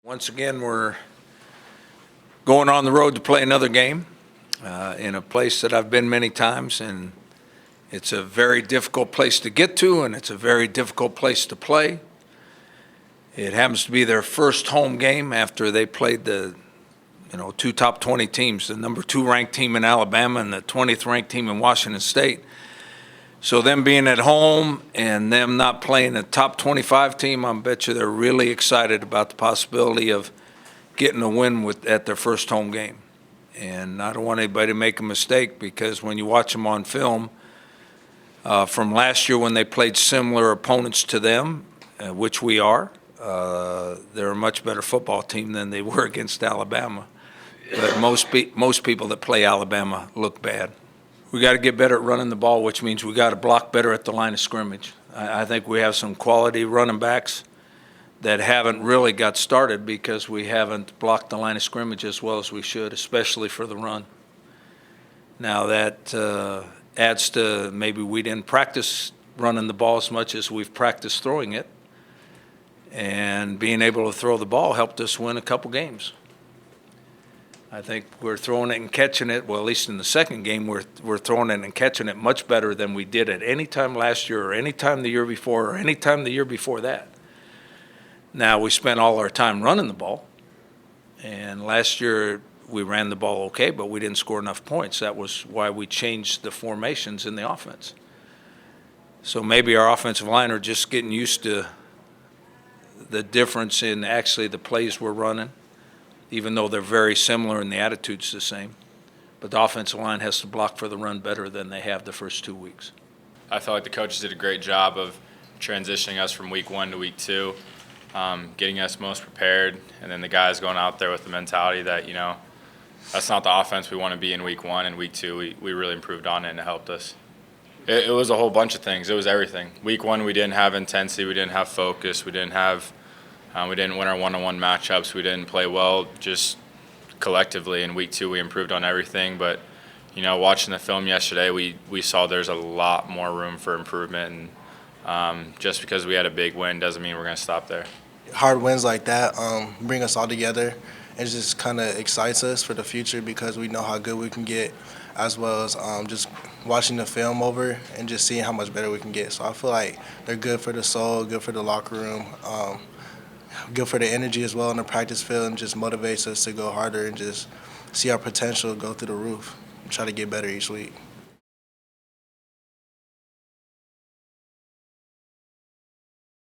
Once again, we're going on the road to play another game in a place that I've been many times, and it's a very difficult place to get to, and it's a very difficult place to play. It happens to be their first home game after they played the two top 20 teams, the number 2 ranked team in Alabama and the 20th ranked team in Washington State. So them being at home and them not playing a top 25 team, I bet you they're really excited about the possibility of getting a win at their first home game. And I don't want anybody to make a mistake, because when you watch them on film from last year when they played similar opponents to them, which we are, they're a much better football team than they were against Alabama. But most people that play Alabama look bad. We got to get better at running the ball, which means we got to block better at the line of scrimmage. I think we have some quality running backs that haven't really got started because we haven't blocked the line of scrimmage as well as we should, especially for the run. Now that adds to maybe we didn't practice running the ball as much as we've practiced throwing it, and being able to throw the ball helped us win a couple games. I think we're throwing it and catching it, well, at least in the second game, we're throwing it and catching it much better than we did at any time last year or any time the year before or any time the year before that. Now, we spent all our time running the ball, and last year we ran the ball okay, but we didn't score enough points. That was why we changed the formations in the offense. So maybe our offensive line are just getting used to the difference in actually the plays we're running, even though they're very similar and the attitude's the same. But the offensive line has to block for the run better than they have the first 2 weeks. I felt like the coaches did a great job of transitioning us from week 1 to week 2, getting us most prepared, and then the guys going out there with the mentality that, that's not the offense we want to be in week 1, and week 2 we really improved on it, and it helped us. It was a whole bunch of things. It was everything. Week 1 we didn't have intensity, we didn't have focus, we didn't win our one-on-one matchups. We didn't play well just collectively. In week 2, we improved on everything. But, watching the film yesterday, we saw there's a lot more room for improvement. And just because we had a big win doesn't mean we're going to stop there. Hard wins like that bring us all together. It just kind of excites us for the future because we know how good we can get, as well as just watching the film over and just seeing how much better we can get. So I feel like they're good for the soul, good for the locker room, good for the energy as well in the practice field, and just motivates us to go harder and just see our potential go through the roof and try to get better each week.